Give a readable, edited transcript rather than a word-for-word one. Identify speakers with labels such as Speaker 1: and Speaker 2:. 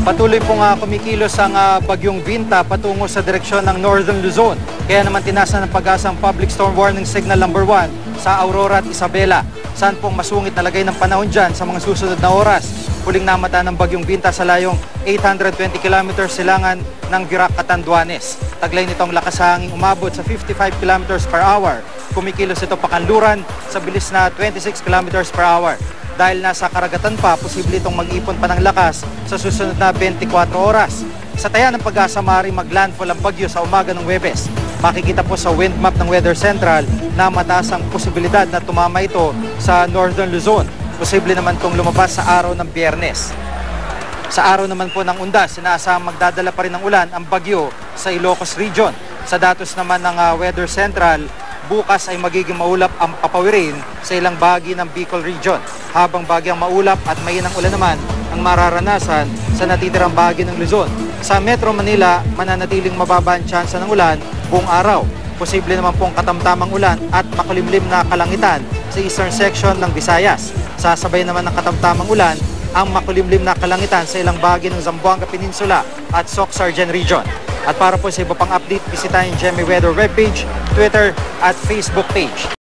Speaker 1: Patuloy pong kumikilos ang bagyong Binta patungo sa direksyon ng Northern Luzon. Kaya naman tinasa ng Pag-asa ang Public Storm Warning Signal number 1 sa Aurora at Isabela. Saan pong masungit na lagay ng panahon dyan sa mga susunod na oras. Huling namata ng bagyong Binta sa layong 820 km silangan ng Virac, Catanduanes. Taglay nitong lakas hangin umabot sa 55 km per hour. Kumikilos ito pakanluran sa bilis na 26 km per hour. Dahil nasa karagatan pa, posible itong mag-ipon pa ng lakas sa susunod na 24 oras. Sa taya ng Pag-asa, maaaring maglandfall ang bagyo sa umaga ng Huwebes. Makikita po sa wind map ng Weather Central na mataas ang posibilidad na tumama ito sa Northern Luzon. Posible naman itong lumabas sa araw ng Biyernes. Sa araw naman po ng Undas, inaasahang magdadala pa rin ng ulan ang bagyo sa Ilocos Region. Sa datos naman ng Weather Central, bukas ay magiging maulap ang papawirin sa ilang bahagi ng Bicol Region. Habang bagyang maulap at mainang ulan naman ang mararanasan sa natitirang bahagi ng Luzon. Sa Metro Manila, mananatiling mababa ang tsansa ng ulan buong araw. Posible naman pong katamtamang ulan at makulimlim na kalangitan sa eastern section ng Visayas. Sasabay naman ng katamtamang ulan ang makulimlim na kalangitan sa ilang bahagi ng Zamboanga Peninsula at Soc-Sargen Region. At para po sa iba pang update, bisitahin GMA Weather webpage, Twitter at Facebook page.